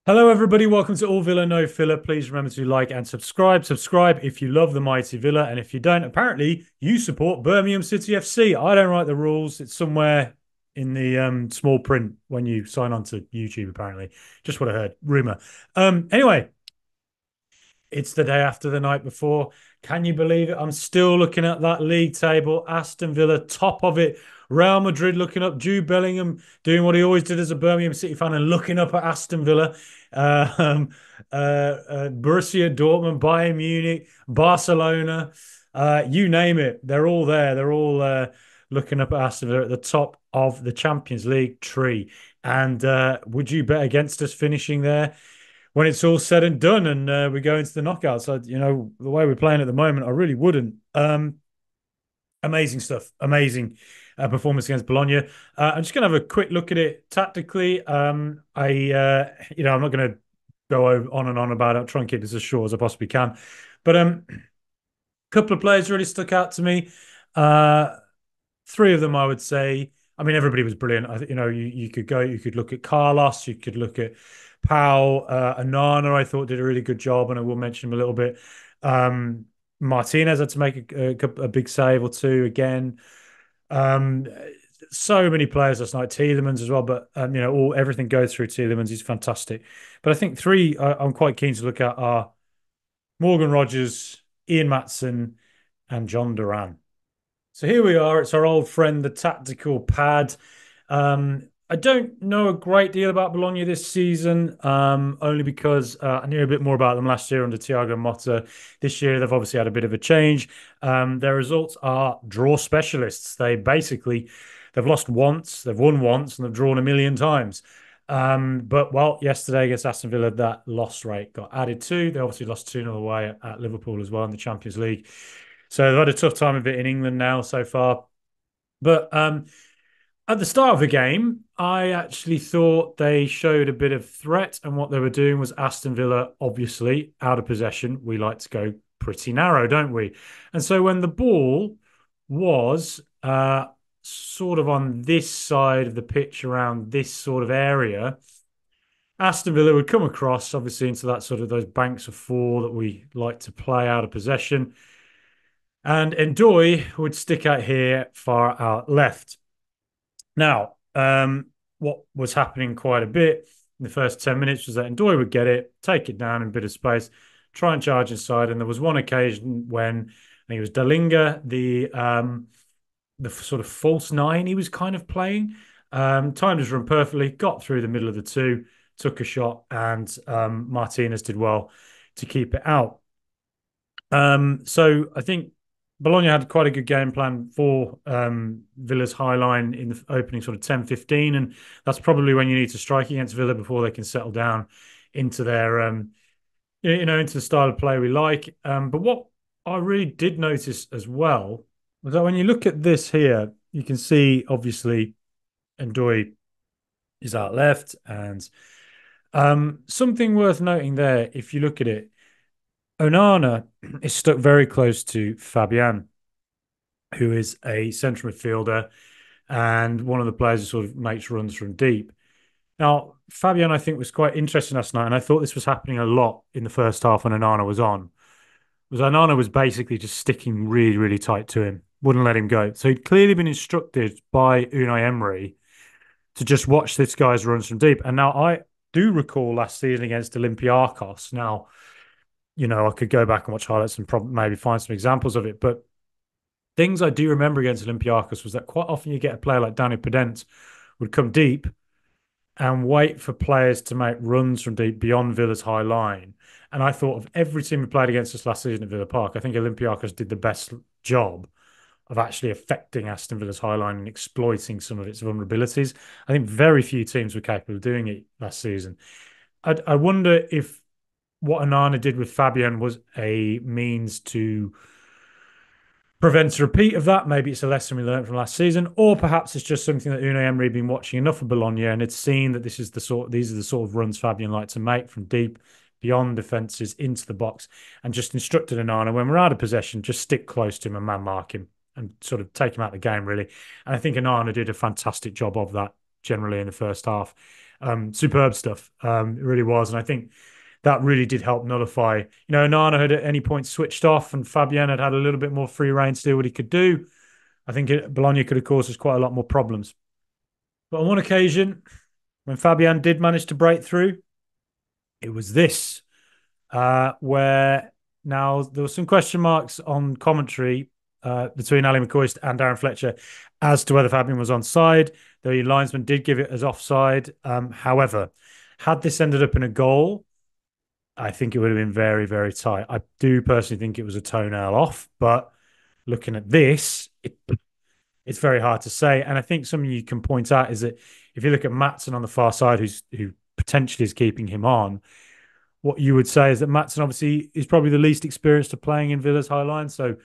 Hello, everybody. Welcome to All Villa No Filler. Please remember to like and subscribe. Subscribe if you love the mighty Villa, and if you don't, apparently you support Birmingham City FC. I don't write the rules. It's somewhere in the small print when you sign on to YouTube. Apparently, just what I heard. Rumor. Anyway, it's the day after the night before. Can you believe it? I'm still looking at that league table. Aston Villa, top of it. Real Madrid looking up. Jude Bellingham doing what he always did as a Birmingham City fan and looking up at Aston Villa. Um, Borussia Dortmund, Bayern Munich, Barcelona, you name it. They're all there. They're all looking up at Aston Villa at the top of the Champions League tree. And would you bet against us finishing there? When it's all said and done and we go into the knockouts, the way we're playing at the moment, I really wouldn't. Amazing stuff. Amazing performance against Bologna. I'm just going to have a quick look at it tactically. I'm not going to go on and on about it. I'll try and keep this as short as I possibly can. But a couple of players really stuck out to me. Uh, Three of them, I would say. I mean, everybody was brilliant. I think you could look at Carlos, you could look at Pau, Anana. I thought did a really good job, and I will mention him a little bit. Um, Martinez had to make a big save or two again. Um, so many players last night. Tielemans as well, but all everything goes through Tielemans. He's fantastic. But I think three I'm quite keen to look at are Morgan Rogers, Ian Maatsen, and Jhon Durán. So here we are. It's our old friend, the tactical pad. I don't know a great deal about Bologna this season, only because I knew a bit more about them last year under Thiago Motta. This year, they've obviously had a bit of a change. Their results are draw specialists. They've lost once, they've won once, and they've drawn a million times. But yesterday against Aston Villa, that loss rate got added to. They obviously lost 2-0 away at Liverpool as well in the Champions League. So they've had a tough time of it in England now so far. But at the start of the game, I actually thought they showed a bit of threat, and what they were doing was Aston Villa, obviously, out of possession. We like to go pretty narrow, don't we? And so when the ball was sort of on this side of the pitch around this sort of area, Aston Villa would come across, obviously, into that sort of those banks of four that we like to play out of possession. And Ndoye would stick out here far out left. Now, what was happening quite a bit in the first 10 minutes was that Ndoye would get it, take it down in a bit of space, try and charge inside. And there was one occasion when I think it was Dalinga, the sort of false nine he was kind of playing, timed his run perfectly, got through the middle of the two, took a shot, and Martinez did well to keep it out. So I think Bologna had quite a good game plan for Villa's high line in the opening sort of 10-15, and that's probably when you need to strike against Villa before they can settle down into their into the style of play we like. But what I really did notice as well was that when you look at this here, you can see obviously Ndoye is out left, and something worth noting there, if you look at it, Onana is stuck very close to Fabian, who is a central midfielder and one of the players who sort of makes runs from deep. Now, Fabian, I think, was quite interesting last night, and I thought this was happening a lot in the first half when Onana was on. Was Onana was basically just sticking really, really tight to him, wouldn't let him go. So he'd clearly been instructed by Unai Emery to just watch this guy's runs from deep. And now I do recall last season against Olympiacos. Now, I could go back and watch highlights and probably maybe find some examples of it. But things I do remember against Olympiacos was that quite often you get a player like Danny Pedent would come deep and wait for players to make runs from deep beyond Villa's high line. And I thought of every team who played against us last season at Villa Park, I think Olympiacos did the best job of actually affecting Aston Villa's high line and exploiting some of its vulnerabilities. I think very few teams were capable of doing it last season. I wonder if what Onana did with Fabian was a means to prevent a repeat of that. Maybe it's a lesson we learned from last season, or perhaps it's just something that Unai Emery had been watching enough of Bologna and had seen that these are the sort of runs Fabian likes to make from deep, beyond defences into the box, and just instructed Onana when we're out of possession, just stick close to him and man mark him and sort of take him out of the game really. And I think Onana did a fantastic job of that generally in the first half. Superb stuff. It really was. And I think that really did help nullify. Nana had at any point switched off and Fabian had had a little bit more free rein to do what he could do. I think Bologna could have caused us quite a lot more problems. But on one occasion, when Fabian did manage to break through, it was this, where now there were some question marks on commentary between Ali McCoist and Darren Fletcher as to whether Fabian was onside. The linesman did give it as offside. However, had this ended up in a goal, I think it would have been very, very tight. I do personally think it was a toenail off, but looking at this, it's very hard to say. And I think something you can point out is that if you look at Maatsen on the far side, who potentially is keeping him on, what you would say is that Maatsen obviously is probably the least experienced of playing in Villa's high line. So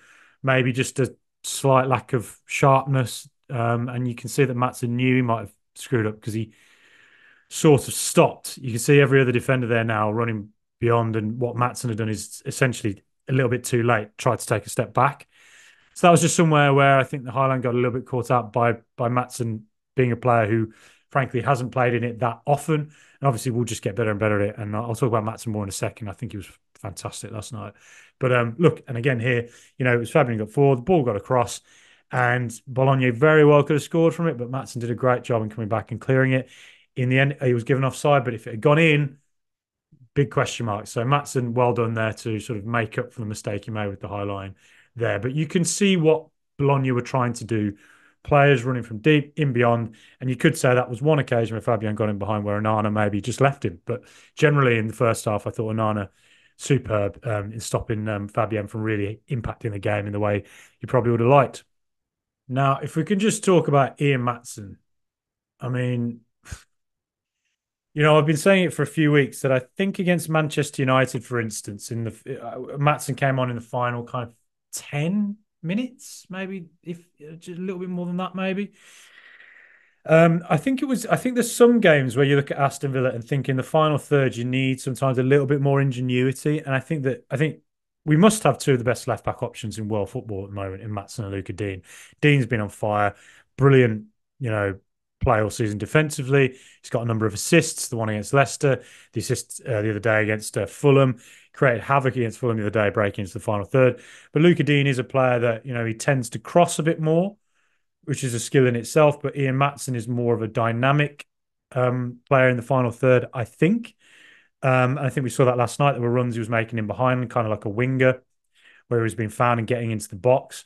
maybe just a slight lack of sharpness. And you can see that Maatsen knew he might have screwed up because he sort of stopped. You can see every other defender there now running beyond, and what Maatsen had done is essentially a little bit too late, tried to take a step back. So that was just somewhere where I think the Highland got a little bit caught out by Maatsen being a player who, frankly, hasn't played in it that often, and obviously we'll just get better and better at it. And I'll talk about Maatsen more in a second. I think he was fantastic last night. But look, and again here, it was Fabian got forward, the ball got across, and Bologna very well could have scored from it, but Maatsen did a great job in coming back and clearing it. In the end, he was given offside, but if it had gone in, big question mark. So Maatsen, well done there to sort of make up for the mistake he made with the high line there. But you can see what Bologna were trying to do. Players running from deep, in beyond. And you could say that was one occasion where Fabian got in behind where Onana maybe just left him. But generally in the first half, I thought Onana superb in stopping Fabian from really impacting the game in the way he probably would have liked. Now, if we can just talk about Ian Maatsen, I mean, I've been saying it for a few weeks that I think against Manchester United, for instance, in the Maatsen came on in the final kind of 10 minutes, maybe if just a little bit more than that, maybe. I think it was. I think there's some games where you look at Aston Villa and think in the final third you need sometimes a little bit more ingenuity, and I think we must have two of the best left back options in world football at the moment in Maatsen and Luca Dean. Dean's been on fire, brilliant, play all season defensively. He's got a number of assists. The one against Leicester, the assist the other day against Fulham, created havoc against Fulham the other day, breaking into the final third. But Luca Dean is a player that he tends to cross a bit more, which is a skill in itself. But Ian Maatsen is more of a dynamic player in the final third, I think. And I think we saw that last night. There were runs he was making in behind, kind of like a winger, where he was being found and getting into the box.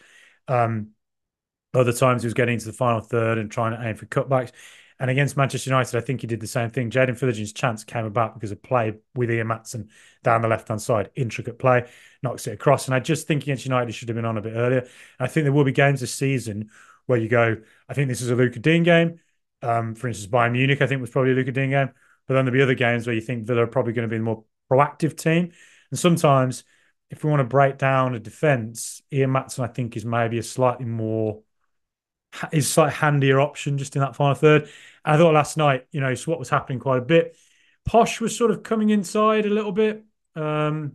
Other times he was getting into the final third and trying to aim for cutbacks. And against Manchester United, I think he did the same thing. Jadon Philogene chance came about because of play with Ian Maatsen down the left-hand side. Intricate play, knocks it across. And I just think against United, he should have been on a bit earlier. And I think there will be games this season where you go, I think this is a Luca Dean game. For instance, Bayern Munich, I think was probably a Luca Dean game. But then there'll be other games where you think Villa are probably going to be the more proactive team. And sometimes, if we want to break down a defence, Ian Maatsen, I think, is maybe a slightly handier option just in that final third. And I thought last night, so what was happening quite a bit. Posh was sort of coming inside a little bit. And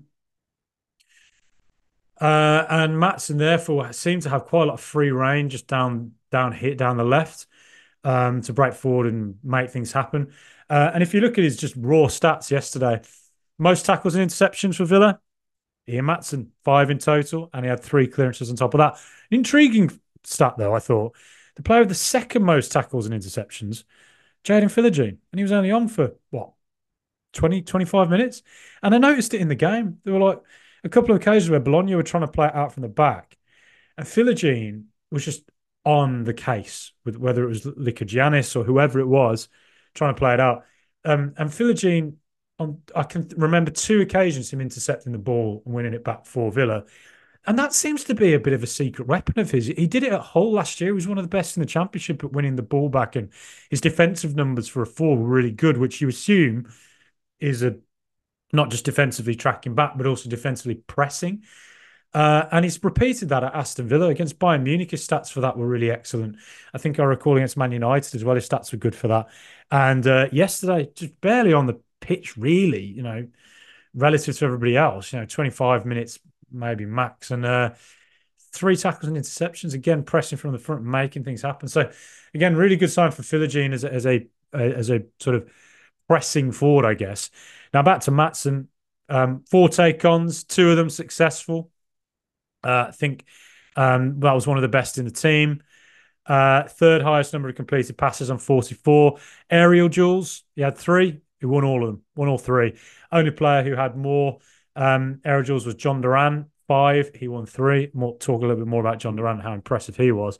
Maatsen therefore seemed to have quite a lot of free rein just down the left to break forward and make things happen. And if you look at his just raw stats yesterday, most tackles and interceptions for Villa, Ian Maatsen, 5 in total, and he had 3 clearances on top of that. An intriguing stat, though, I thought. The player with the second most tackles and interceptions, Jadon Philogene, and he was only on for, 20, 25 minutes? And I noticed it in the game. There were like a couple of occasions where Bologna were trying to play it out from the back, and Philogene was just on the case, with whether it was Lykogiannis or whoever it was, trying to play it out. And Philogene, I can remember 2 occasions him intercepting the ball and winning it back for Villa. And that seems to be a bit of a secret weapon of his. He did it at Hull last year. He was one of the best in the Championship at winning the ball back, and his defensive numbers for a 4 were really good, which you assume is not just defensively tracking back, but also defensively pressing. And he's repeated that at Aston Villa. Against Bayern Munich, his stats for that were really excellent. I think I recall against Man United as well, his stats were good for that. And yesterday, just barely on the pitch, really, relative to everybody else, 25 minutes maybe max, and 3 tackles and interceptions, again pressing from the front and making things happen. So again, really good sign for Philogene as a sort of pressing forward, I guess. Now back to Maatsen, four take-ons, two of them successful. I think that was one of the best in the team. Third highest number of completed passes on 44. Aerial duels, he had three. He won all of them, won all three. Only player who had more aerial duels was Jhon Durán, five. He won three. Talk a little bit more about Jhon Durán, how impressive he was.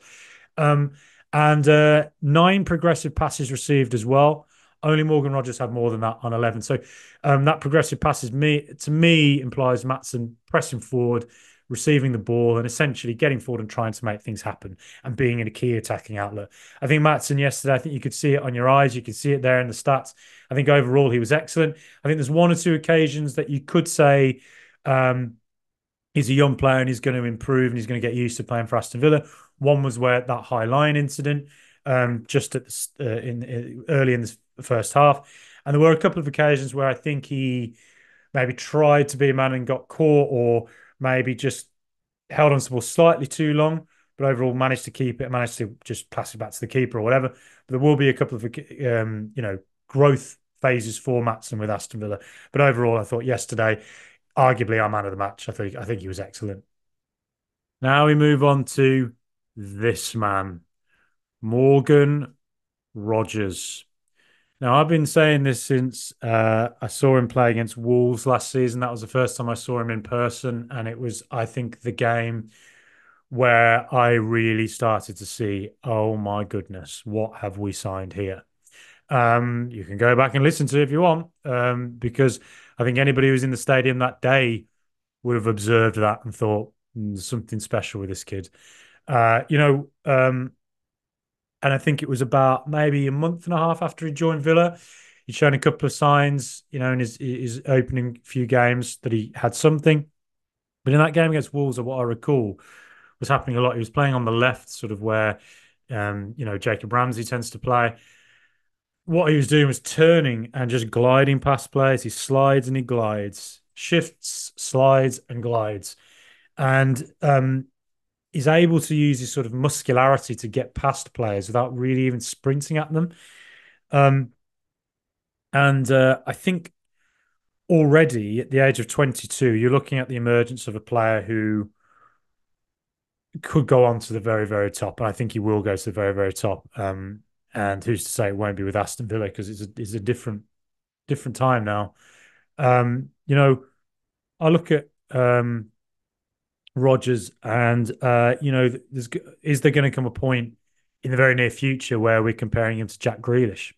Um, and nine progressive passes received as well. Only Morgan Rogers had more than that on 11. So that progressive passes to me implies Maatsen pressing forward, receiving the ball, and essentially getting forward and trying to make things happen and being in a key attacking outlet. I think Maatsen yesterday, I think you could see it on your eyes. You can see it there in the stats. I think overall he was excellent. I think there's one or two occasions that you could say he's a young player and he's going to improve and he's going to get used to playing for Aston Villa. One was where that high line incident, just at early in the first half, and there were a couple of occasions where I think he maybe tried to be a man and got caught, or maybe just held on to the ball slightly too long, but overall managed to keep it, managed to just pass it back to the keeper or whatever. But there will be a couple of growth phases for Maatsen with Aston Villa. But overall, I thought yesterday, arguably our man of the match. I think he was excellent. Now we move on to this man, Morgan Rogers. Now, I've been saying this since I saw him play against Wolves last season. That was the first time I saw him in person. And it was, I think, the game where I really started to see, oh my goodness, what have we signed here? You can go back and listen to it if you want, because I think anybody who was in the stadium that day would have observed that and thought, there's something special with this kid. Uh, you know, um, and I think it was about maybe a month and a half after he joined Villa. He'd shown a couple of signs, in his opening few games that he had something. But in that game against Wolves, what I recall was happening a lot. He was playing on the left, sort of where, Jacob Ramsey tends to play. What he was doing was turning and just gliding past players. He slides and he glides, shifts, slides and glides. And he's able to use his sort of muscularity to get past players without really even sprinting at them. Um, and I think already at the age of 22, you're looking at the emergence of a player who could go on to the very, very top. And I think he will go to the very, very top. And who's to say it won't be with Aston Villa, because it's a different time now. I look at Rodgers, and is there going to come a point in the very near future where we're comparing him to Jack Grealish,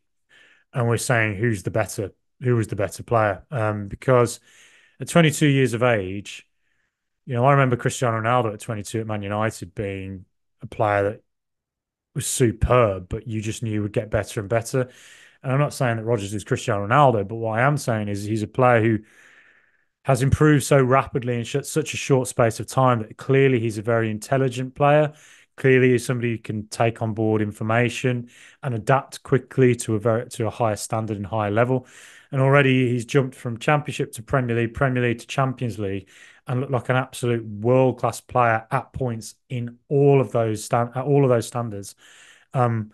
and we're saying who was the better player? Because at 22 years of age, I remember Cristiano Ronaldo at 22 at Man United being a player that was superb, but you just knew would get better and better. And I'm not saying that Rodgers is Cristiano Ronaldo, but what I am saying is he's a player who has improved so rapidly in such a short space of time that clearly he's a very intelligent player. Clearly, he's somebody who can take on board information and adapt quickly to a higher standard and higher level. And already he's jumped from Championship to Premier League to Champions League, and looked like an absolute world class player at points in all of those standards. Um,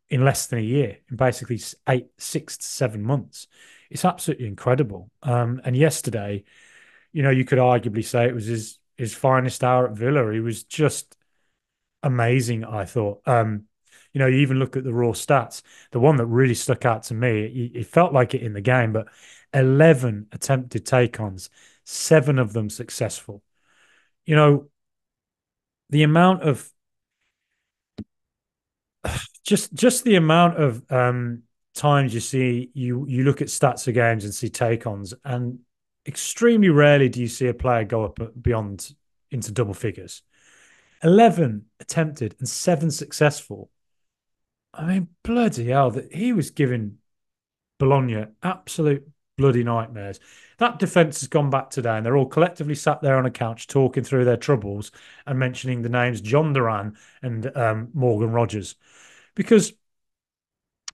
in less than a year, in basically 6 to 7 months. It's absolutely incredible. And yesterday, you could arguably say it was his finest hour at Villa. He was just amazing, I thought. You even look at the raw stats. The one that really stuck out to me, it felt like it in the game, but 11 attempted take-ons, 7 of them successful. The amount of just the amount of times you look at stats of games and see take-ons, and extremely rarely do you see a player go up beyond into double figures. 11 attempted and 7 successful. I mean, bloody hell, that he was giving Bologna absolute bloody nightmares. That defence has gone back today, and they're all collectively sat there on a couch talking through their troubles and mentioning the names Jhon Durán and Morgan Rogers. Because,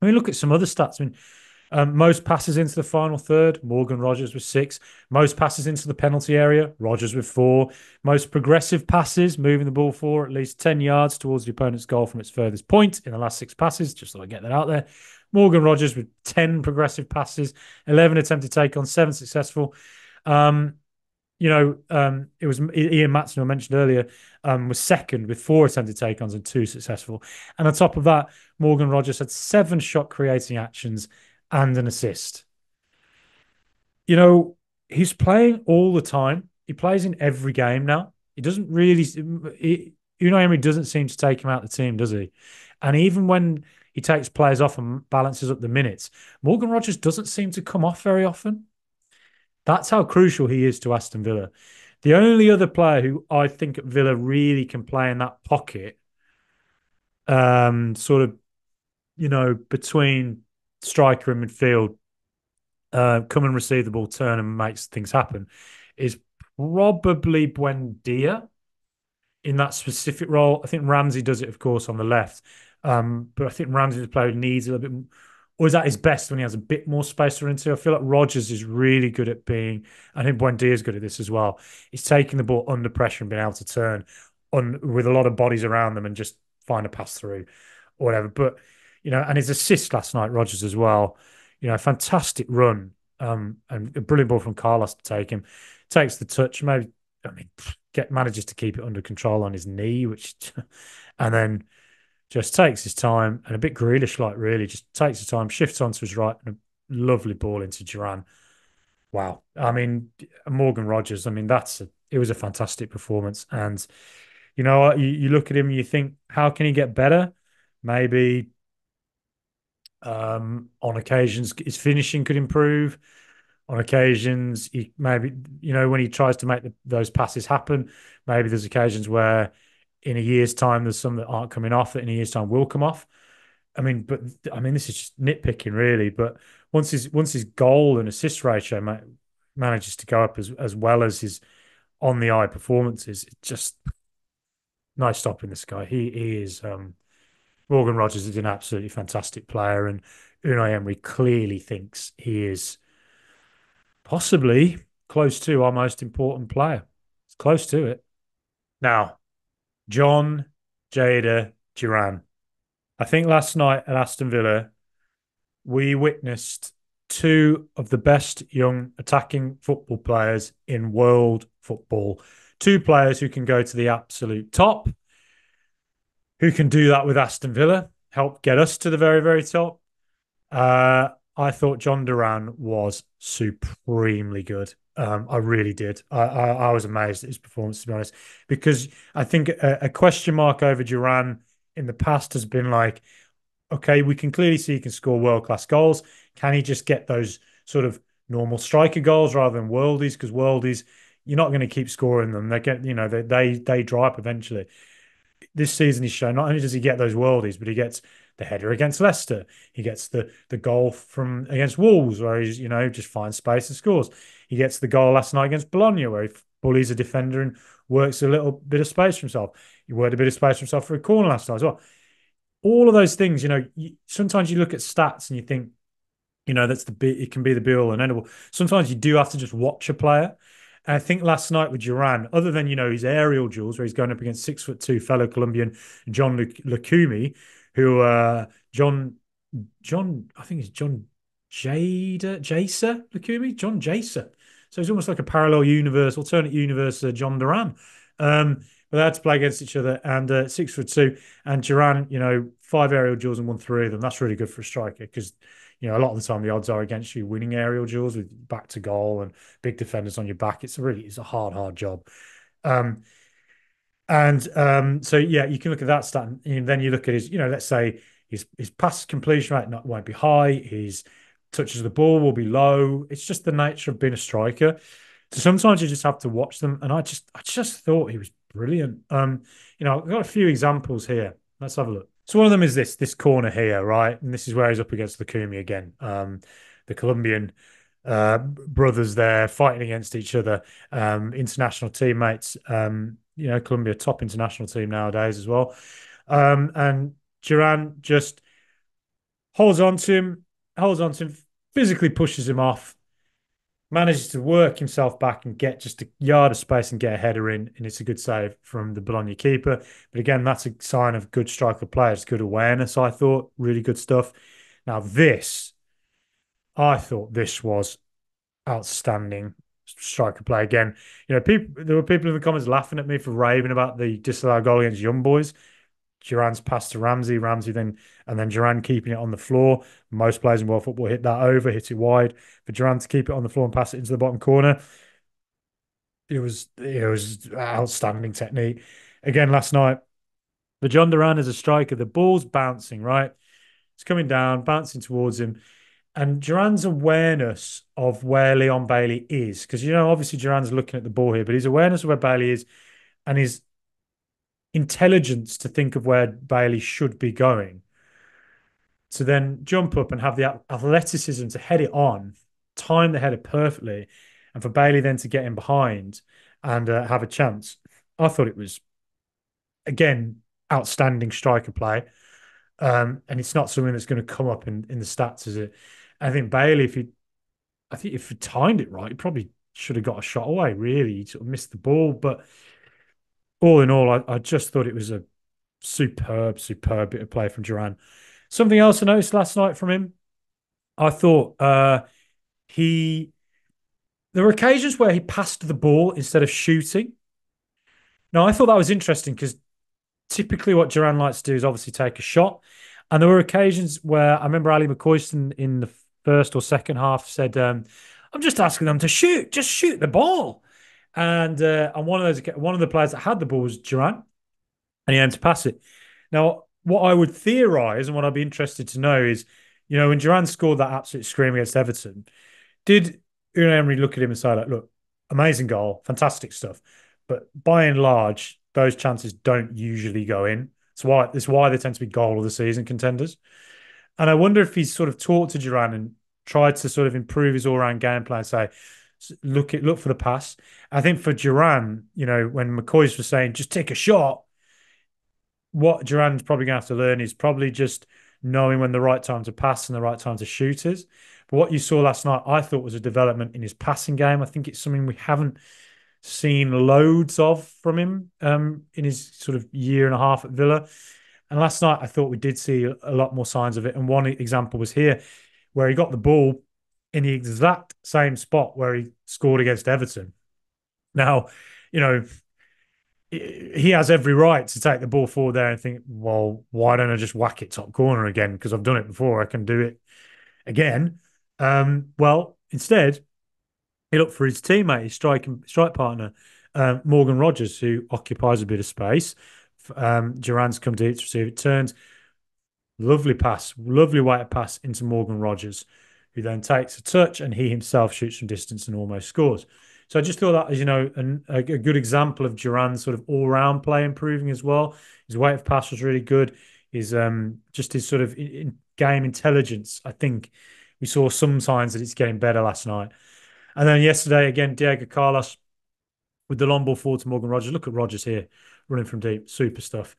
I mean, look at some other stats. I mean, Most passes into the final third, Morgan Rogers with 6. Most passes into the penalty area, Rogers with 4. Most progressive passes, moving the ball for at least 10 yards towards the opponent's goal from its furthest point in the last 6 passes. Just thought I'd get that out there. Morgan Rogers with 10 progressive passes, 11 attempted take on, 7 successful. Um, it was Ian Maatsen, who I mentioned earlier, was second with 4 attempted take-ons and 2 successful. And on top of that, Morgan Rogers had 7 shot creating actions and an assist. You know, he's playing all the time. He plays in every game now. He doesn't really, Unai Emery doesn't seem to take him out of the team, does he? And even when he takes players off and balances up the minutes, Morgan Rogers doesn't seem to come off very often. That's how crucial he is to Aston Villa. The only other player who I think at Villa really can play in that pocket, sort of, between striker and midfield, come and receive the ball, turn and makes things happen, is probably Buendia in that specific role. I think Ramsey does it, of course, on the left. But I think Ramsey, the player who needs a little bit, or is at his best when he has a bit more space to run into. I feel like Rogers is really good at being, I think Buendia is good at this as well. He's taking the ball under pressure and being able to turn on with a lot of bodies around them and just find a pass through or whatever. But, and his assist last night, Rogers as well, fantastic run. And a brilliant ball from Carlos to take him. Takes the touch, maybe, manages to keep it under control on his knee, which, and then just takes his time and a bit Grealish like, really, just takes his time, shifts onto his right, and a lovely ball into Durán. Wow. Morgan Rogers, it was a fantastic performance. And, you look at him and you think, how can he get better? Maybe on occasions, his finishing could improve. On occasions, he maybe, when he tries to make those passes happen, maybe there's occasions where in a year's time, there's some that aren't coming off that in a year's time will come off. This is just nitpicking, really. But once his goal and assist ratio manages to go up as well as his on the eye performances, it's just nice stopping this guy. He is Morgan Rogers is an absolutely fantastic player, and Unai Emery clearly thinks he is possibly close to our most important player. It's close to it. Now, Jhon Durán. I think last night at Aston Villa, we witnessed 2 of the best young attacking football players in world football. 2 players who can go to the absolute top, who can do that with Aston Villa, help get us to the very, very top. I thought Jhon Durán was supremely good. I really did. I was amazed at his performance, to be honest, because I think a question mark over Durán in the past has been like, okay, we can clearly see he can score world-class goals. Can he just get those sort of normal striker goals rather than worldies? Because worldies, you're not going to keep scoring them. They dry up eventually. This season he's shown not only does he get those worldies, but he gets the header against Leicester. He gets the goal from against Wolves where he's, just finds space and scores. He gets the goal last night against Bologna where he bullies a defender and works a little bit of space for himself. He worked a bit of space for himself for a corner last night as well. All of those things, sometimes you look at stats and you think, it can be the be all and end all. Sometimes you do have to just watch a player. And I think last night with Durán, other than, his aerial duels where he's going up against 6'2" fellow Colombian John Lukumi, who I think it's John Jaser Lukumi, John Jaser. So he's almost like a parallel universe, alternate universe, Jhon Durán. But they had to play against each other, and 6'2", and Durán, 5 aerial duels and won 3 of them. That's really good for a striker because a lot of the time the odds are against you winning aerial duels with back to goal and big defenders on your back. It's a hard job. So yeah, you can look at that stat, and then you look at his, let's say his pass completion rate won't be high, his touches of the ball will be low. It's just the nature of being a striker. So sometimes you just have to watch them, and I just thought he was brilliant. I've got a few examples here. Let's have a look. So one of them is this corner here, right? And this is where he's up against Lukumi again. The Colombian brothers there fighting against each other, international teammates. Colombia top international team nowadays as well. And Durán just holds on to him physically pushes him off, manages to work himself back and get just a yard of space and get a header in, and it's a good save from the Bologna keeper. But again, that's a sign of good striker players, good awareness. I thought really good stuff. Now I thought this was outstanding striker play again. People there were people in the comments laughing at me for raving about the disallowed goal against Young Boys. Duran's pass to Ramsey and then Duran keeping it on the floor. Most players in world football hit that over, hit it wide. For Duran to keep it on the floor and pass it into the bottom corner, it was outstanding technique. Again, last night, the Jhon Durán as a striker, the ball's bouncing, right? It's coming down, bouncing towards him. And Duran's awareness of where Leon Bailey is, because obviously Duran's looking at the ball here, but his awareness of where Bailey is and his intelligence to think of where Bailey should be going, to then jump up and have the athleticism to head it on, time the header perfectly, and for Bailey then to get in behind and have a chance. I thought it was, again, outstanding striker play. And it's not something that's going to come up in the stats, is it? I think Bailey, if he timed it right, he probably should have got a shot away, really. He sort of missed the ball. But all in all, I just thought it was a superb bit of play from Durán. Something else I noticed last night from him, I thought he there were occasions where he passed the ball instead of shooting. Now, I thought that was interesting because typically what Durán likes to do is obviously take a shot. And there were occasions where I remember Ali McCoyston in the first or second half said, I'm just asking them to shoot, just shoot the ball. And one of the players that had the ball was Durán, and he had to pass it. Now, what I would theorise and what I'd be interested to know is, when Durán scored that absolute scream against Everton, did Unai Emery look at him and say, like, look, amazing goal, fantastic stuff, but by and large, those chances don't usually go in. It's why they tend to be goal of the season contenders. And I wonder if he's sort of talked to Durán and tried to sort of improve his all-round game plan, say, look for the pass. I think for Durán, when McCoy's was saying, just take a shot, what Duran's probably going to have to learn is probably just knowing when the right time to pass and the right time to shoot is. But what you saw last night, I thought was a development in his passing game. I think it's something we haven't seen loads of from him in his sort of year and a half at Villa. And last night, I thought we did see a lot more signs of it. And one example was here, where he got the ball in the exact same spot where he scored against Everton. Now, he has every right to take the ball forward there and think, well, why don't I just whack it top corner again? Because I've done it before, I can do it again. Well, instead, he looked for his teammate, his strike partner, Morgan Rogers, who occupies a bit of space. Duran's come to receive it, turns, lovely pass, lovely weighted pass into Morgan Rogers, who then takes a touch and he himself shoots from distance and almost scores. So I just thought that was, a good example of Duran's sort of all-round play improving as well. His weight of pass was really good. Just his sort of game intelligence, I think we saw some signs that it's getting better last night. And then yesterday, again, Diego Carlos with the long ball forward to Morgan Rogers. Look at Rogers here, running from deep. Super stuff.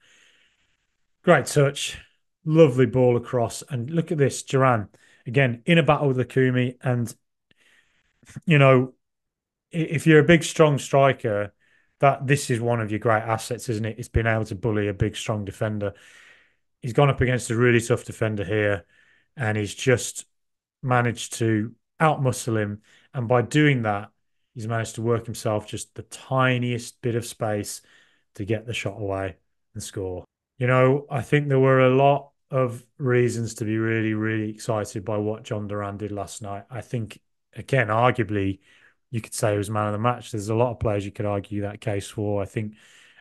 Great touch. Lovely ball across. And look at this, Durán, again, in a battle with Akumi. And, if you're a big, strong striker, this is one of your great assets, isn't it? It's been able to bully a big, strong defender. He's gone up against a really tough defender here, and he's just managed to outmuscle him. And by doing that, he's managed to work himself just the tiniest bit of space to get the shot away and score. I think there were a lot of reasons to be really, really excited by what Jhon Durán did last night. I think, again, arguably, you could say he was man of the match. There's a lot of players you could argue that case for. I think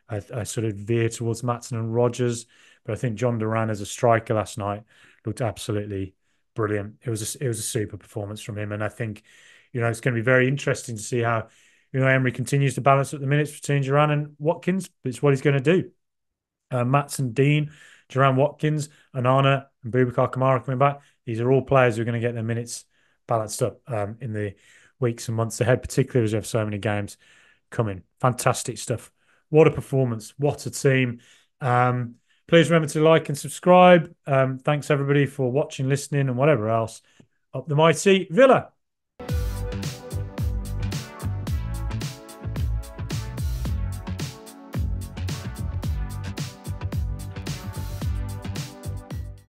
I sort of veer towards Maatsen and Rogers, but I think Jhon Durán as a striker last night looked absolutely brilliant. It was a super performance from him, and I think it's going to be very interesting to see how Emery continues to balance up the minutes between Durán and Watkins. But it's what he's going to do. Maatsen, Dean, Durán, Watkins, Onana, and Boubacar Kamara coming back. These are all players who are going to get their minutes balanced up in the weeks and months ahead, particularly as we have so many games coming. Fantastic stuff. What a performance. What a team. Please remember to like and subscribe. Thanks, everybody, for watching, listening, and whatever else. Up the mighty Villa.